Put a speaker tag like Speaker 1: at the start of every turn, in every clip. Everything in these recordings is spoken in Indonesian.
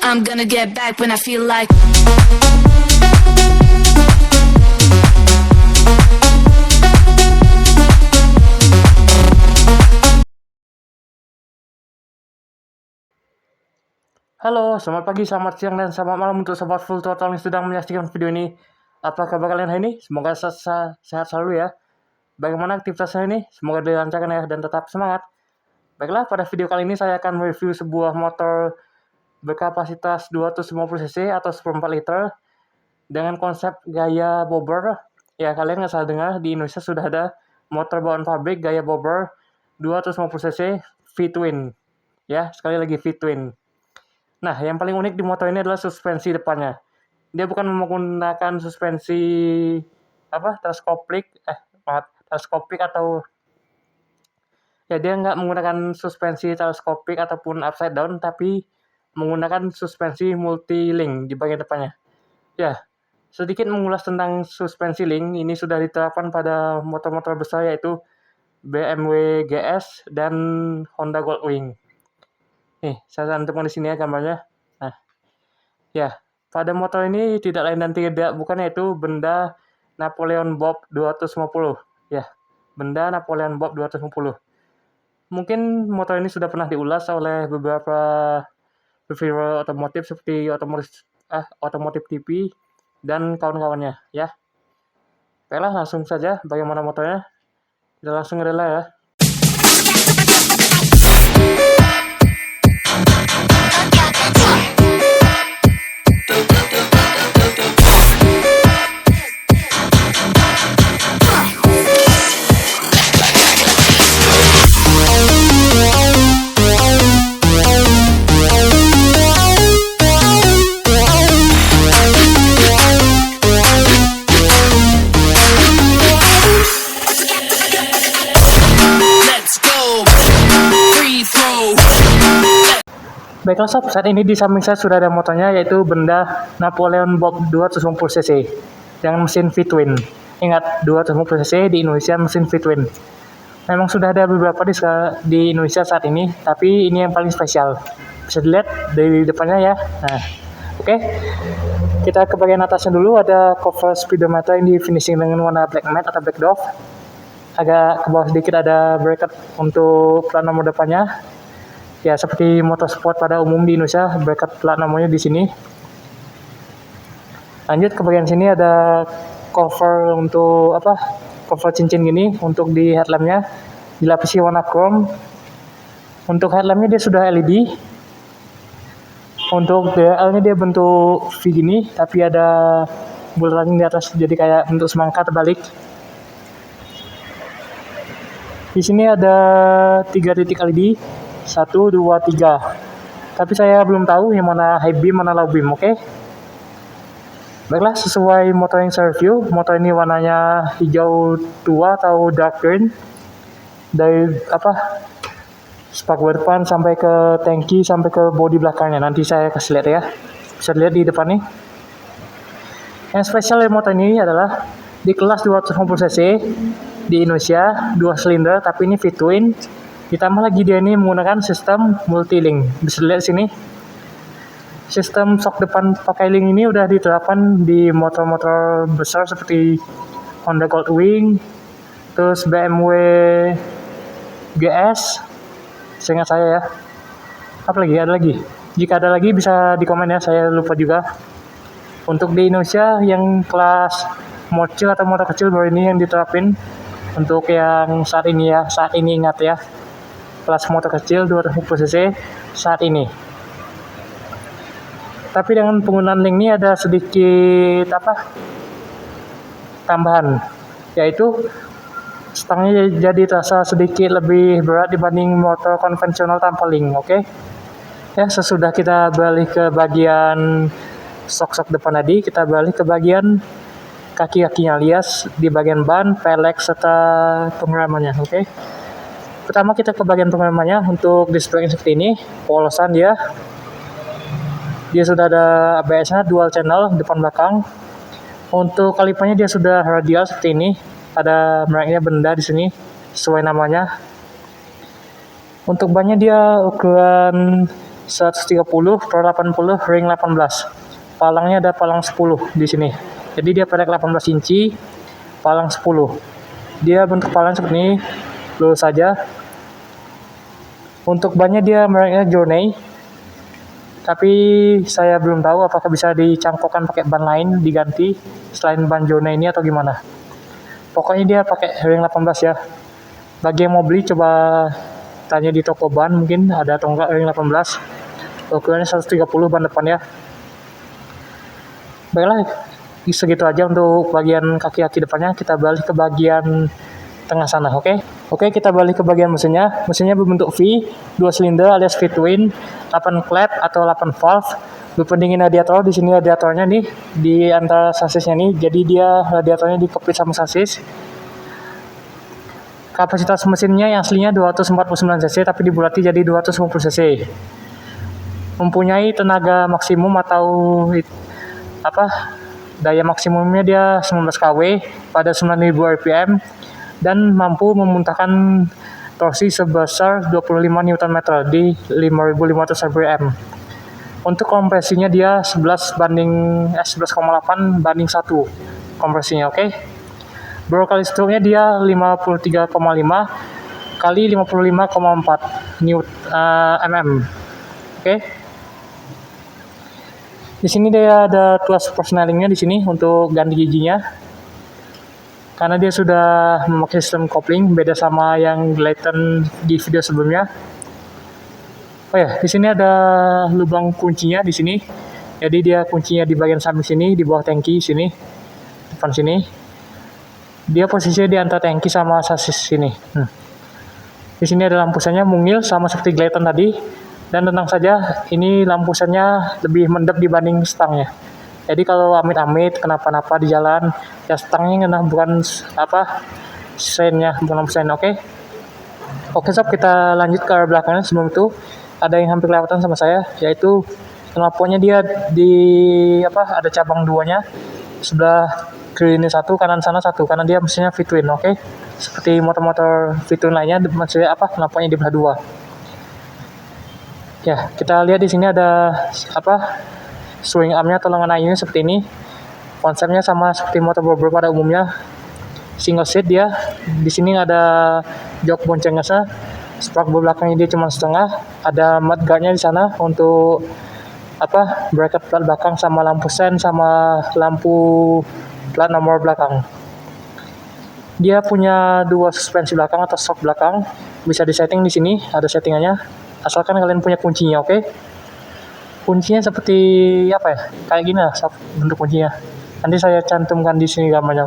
Speaker 1: I'm gonna get back when I feel like.
Speaker 2: Halo, selamat pagi, selamat siang, dan selamat malam untuk sobat full throttle yang sedang menyaksikan video ini. Apa kabar kalian hari ini? Semoga sehat selalu ya. Bagaimana aktivitasnya ini? Semoga dilancarkan ya dan tetap semangat. Baiklah, pada video kali ini saya akan review sebuah motor berkapasitas 250 cc atau 1/4 liter dengan konsep gaya bobber. Ya, kalian nggak salah dengar, di Indonesia sudah ada motor bawaan pabrik gaya bobber 250 cc V-twin. Ya, sekali lagi V-twin. Nah, yang paling unik di motor ini adalah suspensi depannya. Dia bukan menggunakan suspensi teleskopik atau ya dia nggak menggunakan suspensi teleskopik ataupun upside down, tapi menggunakan suspensi multi-link di bagian depannya. Ya, sedikit mengulas tentang suspensi link, ini sudah diterapkan pada motor-motor besar yaitu BMW GS dan Honda Goldwing. Nih, saya cantumkan di sini ya gambarnya. Nah, ya, pada motor ini tidak lain dan tidak bukan yaitu benda Napoleon Bob 250. Ya, benda Napoleon Bob 250. Mungkin motor ini sudah pernah diulas oleh beberapa reviewer otomotif seperti otomotif TV dan kawan-kawannya ya. Baiklah, langsung saja bagaimana motornya. Kita langsung rela ya. Baiklah sob, saat ini di samping saya sudah ada motornya yaitu benda Napoleon Bob 250 cc dengan mesin V-twin. Ingat, 250 cc di Indonesia mesin V-twin. Memang sudah ada beberapa di Indonesia saat ini, tapi ini yang paling spesial. Bisa dilihat dari depannya ya. Nah, oke. Kita ke bagian atasnya dulu, ada cover speedometer yang di finishing dengan warna black matte atau black dove. Agak ke bawah sedikit ada bracket untuk plat nomor depannya. Ya, seperti motorsport pada umum di Indonesia, bracket plat nomornya di sini. Lanjut ke bagian sini ada cover untuk cover cincin gini untuk di headlampnya, dilapisi warna chrome. Untuk headlampnya dia sudah LED. Untuk DRL-nya dia bentuk V gini, tapi ada bulatan di atas jadi kayak bentuk semangka terbalik. Di sini ada 3 titik LED. 1, 2, 3. Tapi saya belum tahu yang mana high beam, mana low beam, oke? Baiklah, sesuai motor yang saya review, motor ini warnanya hijau tua atau dark green. Dari spakbor depan sampai ke tangki sampai ke bodi belakangnya. Nanti saya kasih lihat ya. Bisa lihat di depan nih. Yang spesial dari motor ini adalah di kelas 250 cc di Indonesia 2 silinder, tapi ini V-twin. Ditambah lagi dia ini menggunakan sistem multi-link. Bisa lihat sini. Sistem shock depan pakai link ini udah diterapkan di motor-motor besar seperti Honda Goldwing, terus BMW GS. Seingat saya ya. Apa lagi? Ada lagi? Jika ada lagi bisa di komen ya, saya lupa juga. Untuk di Indonesia yang kelas motor atau motor kecil baru ini yang diterapin. Untuk yang saat ini ingat ya. Kelas motor kecil 250 cc saat ini. Tapi dengan penggunaan link ini ada sedikit tambahan, yaitu stangnya jadi terasa sedikit lebih berat dibanding motor konvensional tanpa link, oke? Ya, sesudah kita beralih ke bagian sok depan tadi, kita beralih ke bagian kaki-kakinya alias di bagian ban, pelek serta pengeremannya, oke? Pertama kita ke bagian pengeremannya. Untuk display seperti ini, polosan dia sudah ada ABS-nya dual channel depan belakang. Untuk kalipernya dia sudah radial seperti ini, ada mereknya benda di sini sesuai namanya. Untuk bannya dia ukuran 130 per 80 ring 18. Palangnya ada palang 10 di sini. Jadi dia pendek 18 inci, palang 10. Dia bentuk palang seperti ini, lurus saja. Untuk bannya dia mereknya Journey. Tapi saya belum tahu apakah bisa dicangkokkan pakai ban lain diganti selain ban Journey ini atau gimana. Pokoknya dia pakai ring 18 ya. Bagi yang mau beli coba tanya di toko ban mungkin ada atau enggak ring 18. Ukurannya 130 ban depan ya. Baiklah, segitu aja untuk bagian kaki-kaki depannya. Kita balik ke bagian tengah sana, Oke, kita balik ke bagian mesinnya. Mesinnya berbentuk V, 2 silinder alias V-twin, 8 klep atau 8 valve. Berpendingin radiator, di sini radiatornya nih di antara sasisnya nih. Jadi dia radiatornya dikepit sama sasis. Kapasitas mesinnya yang aslinya 249 cc tapi dibulati jadi 250 cc. Mempunyai tenaga maksimum atau daya maksimumnya dia 19 kW pada 9000 rpm dan mampu memuntahkan torsi sebesar 25 Nm di 5500 rpm. Untuk kompresinya dia 11,8 banding 1 kompresinya, Bro kali stroke-nya dia 53,5 kali 55,4 mm. Di sini dia ada tuas persnelingnya di sini untuk ganti giginya. Karena dia sudah memakai sistem kopling beda sama yang Glayton di video sebelumnya. Oh ya, di sini ada lubang kuncinya di sini. Jadi dia kuncinya di bagian samping sini, di bawah tangki sini, depan sini. Dia posisinya di antara tangki sama sasis sini. Di sini ada lampu sennya mungil sama seperti Glayton tadi. Dan tenang saja, ini lampu sennya lebih mendap dibanding stangnya. Jadi kalau amit-amit kenapa-napa di jalan, ya stangnya kena, bukan sennya, bukan lampu sen, Oke sob, kita lanjut ke arah belakangnya. Sebelum itu ada yang hampir kelewatan sama saya, yaitu knalpotnya dia ada cabang duanya, sebelah kiri ini satu, kanan sana satu, karena dia mesinnya V-twin, seperti motor-motor V-twin lainnya, maksudnya knalpotnya di belah dua. Ya, kita lihat di sini ada swing armnya atau lengan ayunya seperti ini. Konsepnya sama seperti motor bobber pada umumnya, single seat dia. Di sini ada jok boncengnya, spark belakangnya dia cuma setengah. Ada mudguardnya di sana untuk bracket plat belakang sama lampu sen sama lampu plat nomor belakang. Dia punya 2 suspensi belakang atau shock belakang, bisa disetting di sini, ada settingannya. Asalkan kalian punya kuncinya, Kuncinya seperti kayak gini lah bentuk kuncinya. Nanti saya cantumkan di sini gambarnya,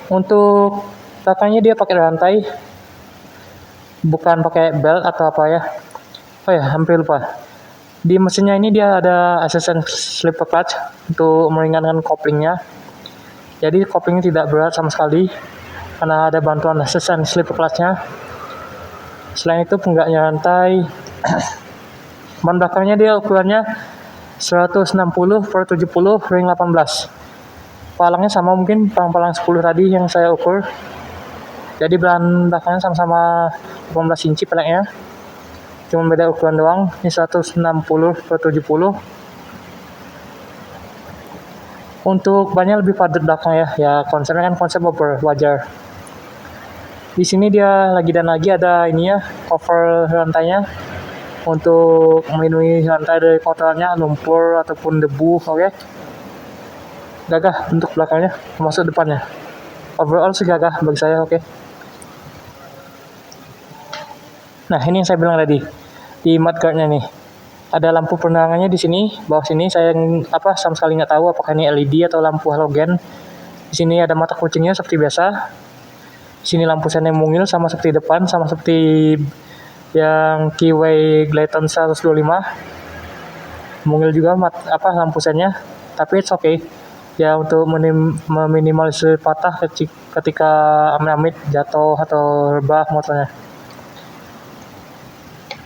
Speaker 2: Untuk belakangnya dia pakai rantai, bukan pakai belt atau apa ya. Oh ya, hampir lupa. Di mesinnya ini dia ada assistant slipper clutch untuk meringankan koplingnya. Jadi koplingnya tidak berat sama sekali karena ada bantuan assistant slipper clutch-nya. Selain itu punggaknya rantai. Ban belakangnya dia ukurannya 160 per 70 ring 18. Palangnya sama mungkin palang 10 tadi yang saya ukur. Jadi ban belakangnya sama-sama 18 inci peleknya. Cuma beda ukuran doang. Ini 160 per 70. Untuk bannya lebih padat belakang ya. Ya konsepnya kan konsep bobber, wajar. Di sini dia lagi ada ininya, cover rantainya untuk melindungi rantai dari kotorannya, lumpur ataupun debu, Gagah bentuk belakangnya, termasuk depannya. Overall sih gagah bagi saya, Nah, ini yang saya bilang tadi. Di mudguardnya nih. Ada lampu penerangannya di sini, bawah sini saya sama sekali nggak tahu apakah ini LED atau lampu halogen. Di sini ada mata kucingnya seperti biasa. Sini lampu sen yang mungil sama seperti depan, sama seperti yang Keyway Glayton 125. Mungil juga lampu sennya, tapi it's ya untuk meminimalisir patah ketika amit-amit jatuh atau rebah motornya.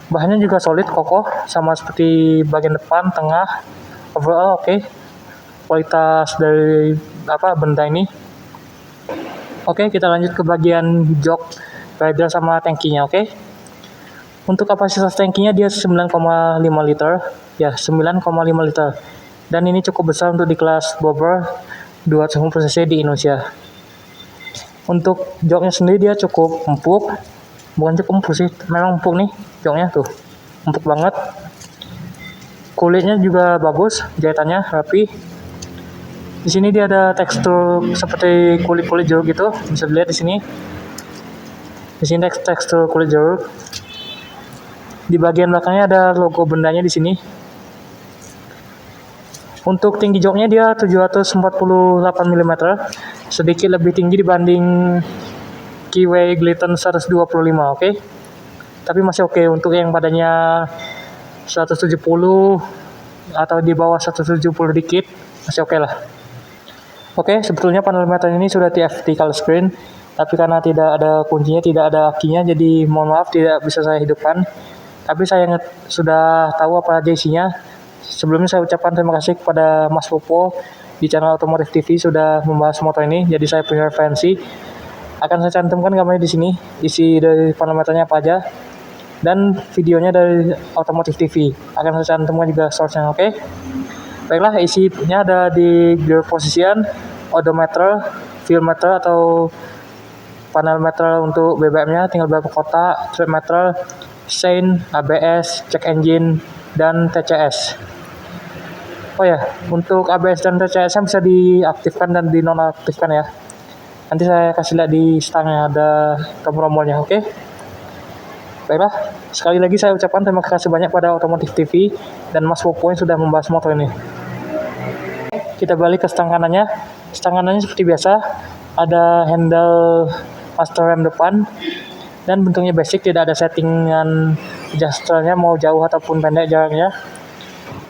Speaker 2: Bahannya juga solid, kokoh, sama seperti bagian depan, tengah. Overall kualitas dari benda ini. Kita lanjut ke bagian jok rider sama tangkinya, Untuk kapasitas tangkinya dia 9,5 liter, ya 9,5 liter. Dan ini cukup besar untuk di kelas bobber 250 cc di Indonesia. Untuk joknya sendiri dia cukup empuk, bukan cukup empuk sih, memang empuk nih joknya tuh, empuk banget. Kulitnya juga bagus, jahitannya rapi. Di sini dia ada tekstur seperti kulit jeruk gitu, bisa dilihat di sini. Di sini tekstur kulit jeruk. Di bagian belakangnya ada logo bendanya di sini. Untuk tinggi joknya dia 748 mm, sedikit lebih tinggi dibanding Kiwi Gliton 125, oke? Tapi masih oke untuk yang badannya 170 atau di bawah 170 dikit, masih oke lah. Oke, sebetulnya panel meter ini sudah TFT color screen, tapi karena tidak ada kuncinya, tidak ada akinya, jadi mohon maaf tidak bisa saya hidupkan. Tapi saya sudah tahu apa aja isinya. Sebelumnya saya ucapkan terima kasih kepada Mas Popo di channel Otomotif TV sudah membahas motor ini. Jadi saya punya referensi. Akan saya cantumkan gambarnya di sini, isi dari panel meternya apa aja, dan videonya dari Otomotif TV. Akan saya cantumkan juga source-nya, oke? Baiklah, isinya ada di gear position, odometer, fuel meter atau panel meter untuk BBM-nya, tinggal berapa kotak, trip meter, sein, ABS, check engine, dan TCS. Oh ya, untuk ABS dan TCS bisa diaktifkan dan dinonaktifkan ya. Nanti saya kasih lihat di stangnya ada tombol rombolnya, oke? Baiklah, sekali lagi saya ucapkan terima kasih banyak pada Otomotif TV dan Mas Popo yang sudah membahas motor ini. Kita balik ke stang kanannya. Stang kanannya seperti biasa, ada handle master rem depan dan bentuknya basic, tidak ada settingan adjusternya mau jauh ataupun pendek jaraknya.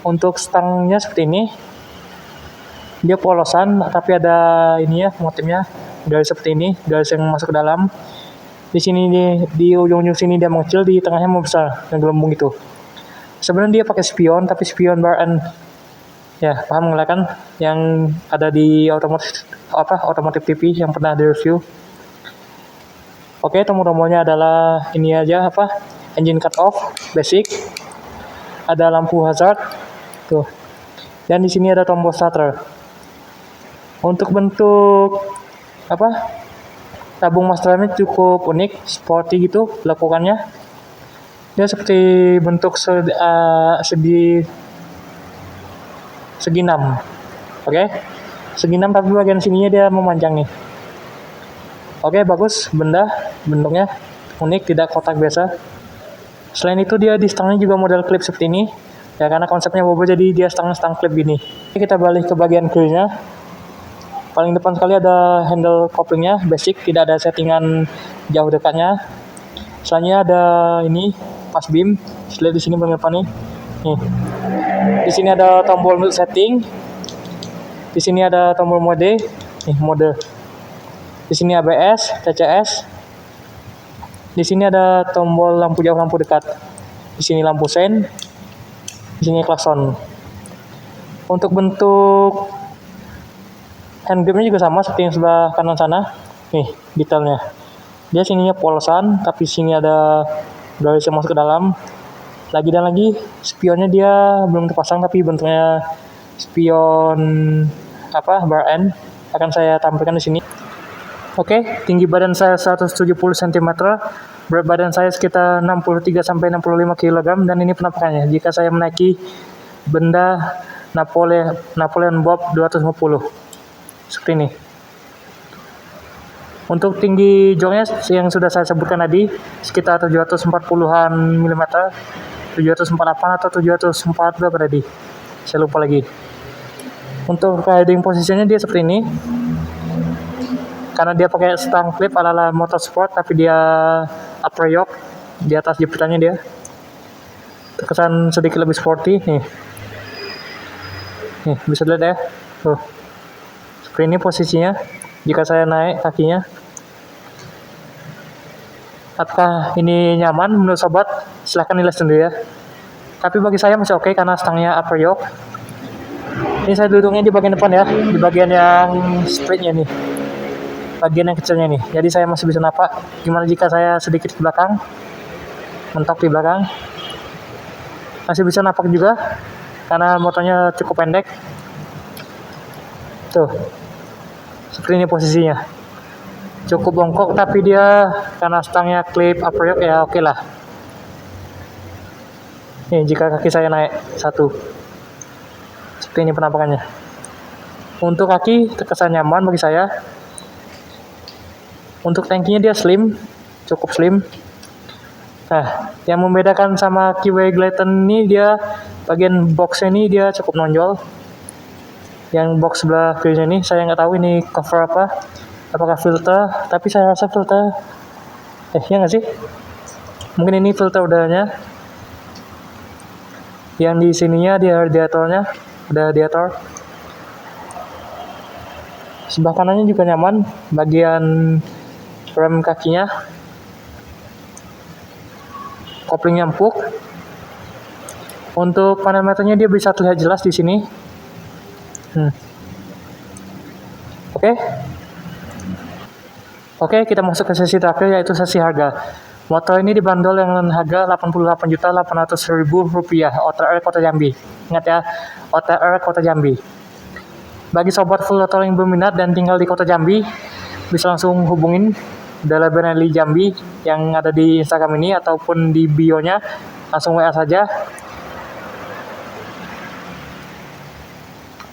Speaker 2: Untuk stangnya seperti ini, dia polosan tapi ada ini ya motifnya, garis seperti ini, garis yang masuk ke dalam. Di sini di ujung-ujung sini dia mengecil, di tengahnya membesar dan gelembung gitu. Sebenarnya dia pakai spion, tapi spion bar and ya paham nggak kan yang ada di otomotif TV yang pernah direview. Oke, tombol rombolnya adalah ini aja engine cut off basic, ada lampu hazard tuh, dan di sini ada tombol starter. Untuk bentuk tabung master remnya cukup unik, sporty gitu lakukannya. Dia seperti bentuk segi 6, oke? Segi 6 tapi bagian sininya dia memanjang nih. Oke, bagus, bentuknya unik, tidak kotak biasa. Selain itu dia di stangnya juga model clip seperti ini. Ya karena konsepnya bobo jadi dia stang clip gini. Kita balik ke bagian kirinya. Paling depan sekali ada handle couplingnya basic, tidak ada settingan jauh dekatnya. Selanjutnya ada ini pas beam. Lihat di sini bagian depan nih. Nih. Di sini ada tombol setting. Di sini ada tombol mode. Nih mode. Di sini ABS, TCS. Di sini ada tombol lampu jauh, lampu dekat. Di sini lampu sein. Di sini klakson. Untuk bentuk hand gripnya juga sama seperti yang sebelah kanan sana. Nih, detailnya. Dia sininya polosan, tapi sini ada garis yang masuk ke dalam. Lagi dan lagi, spionnya dia belum terpasang, tapi bentuknya spion bar end. Akan saya tampilkan di sini. Oke, tinggi badan saya 170 cm, berat badan saya sekitar 63-65 kg, dan ini penampakannya jika saya menaiki benda Napoleon Bob 250 seperti ini. Untuk tinggi joknya yang sudah saya sebutkan tadi sekitar 740-an mm, 748 atau 704 berapa tadi, saya lupa lagi. Untuk riding posisinya dia seperti ini, karena dia pakai stang clip ala motorsport, tapi dia upper yoke di atas jepitannya, dia terkesan sedikit lebih sporty. Nih bisa dilihat ya, tuh seperti ini posisinya jika saya naik kakinya. Apakah ini nyaman menurut sobat? Silahkan nilai sendiri ya. Tapi bagi saya masih oke karena stangnya upper yoke. Ini saya duduknya di bagian depan ya, di bagian yang straightnya nih, bagian yang kecilnya nih, jadi saya masih bisa napak. Gimana jika saya sedikit ke belakang? mentok di belakang. Masih bisa napak juga karena motornya cukup pendek. Tuh, seperti ini posisinya. Cukup bongkok tapi dia karena stangnya clip upper yoke ya oke lah. Nih jika kaki saya naik satu, seperti ini penampakannya. Untuk kaki terkesan nyaman bagi saya. Untuk tankinya dia slim, cukup slim. Nah, yang membedakan sama Kiwi Glayton ini dia bagian boxnya ini dia cukup nonjol. Yang box sebelah kirinya ini saya nggak tahu ini cover apa, apakah filter, tapi saya rasa filter. Ya nggak sih? Mungkin ini filter udaranya. Yang di sininya dia radiatornya, ada radiator. Sebelah kanannya juga nyaman, bagian rem kakinya. Kopling empuk. Untuk panel meternya dia bisa terlihat jelas di sini. Oke, kita masuk ke sesi terakhir yaitu sesi harga. Motor ini dibanderol dengan harga Rp88.800.000 OTR Kota Jambi. Ingat ya, OTR Kota Jambi. Bagi sobat full throttle yang berminat dan tinggal di Kota Jambi, bisa langsung hubungin Della Benelli Jambi yang ada di Instagram ini ataupun di bio-nya, langsung WA saja.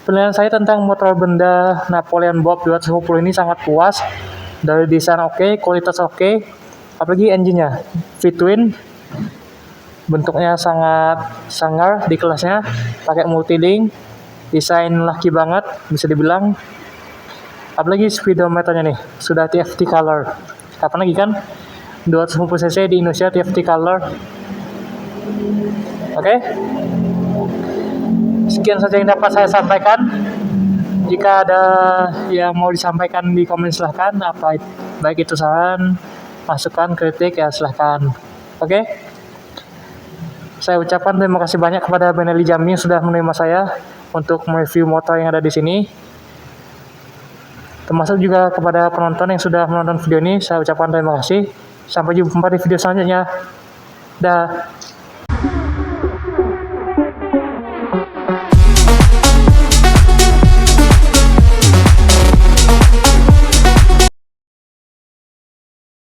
Speaker 2: Penilaian saya tentang motor benda Napoleon Bob 250 ini sangat puas. Dari desain oke, kualitas oke, apalagi engine-nya V-twin, bentuknya sangat sangar di kelasnya, pakai multilink, desain laki banget bisa dibilang. Apalagi speedometernya nih, sudah TFT color. Kapan lagi kan 250 cc di Indonesia TFT color. Oke. Sekian saja yang dapat saya sampaikan. Jika ada yang mau disampaikan di komen silahkan, baik itu saran, masukan, kritik ya silahkan. Oke. Saya ucapkan terima kasih banyak kepada Benelli Jambi yang sudah menerima saya untuk mereview motor yang ada di sini. Termasuk juga kepada penonton yang sudah menonton video ini, saya ucapkan terima kasih. Sampai jumpa di video selanjutnya. Dah.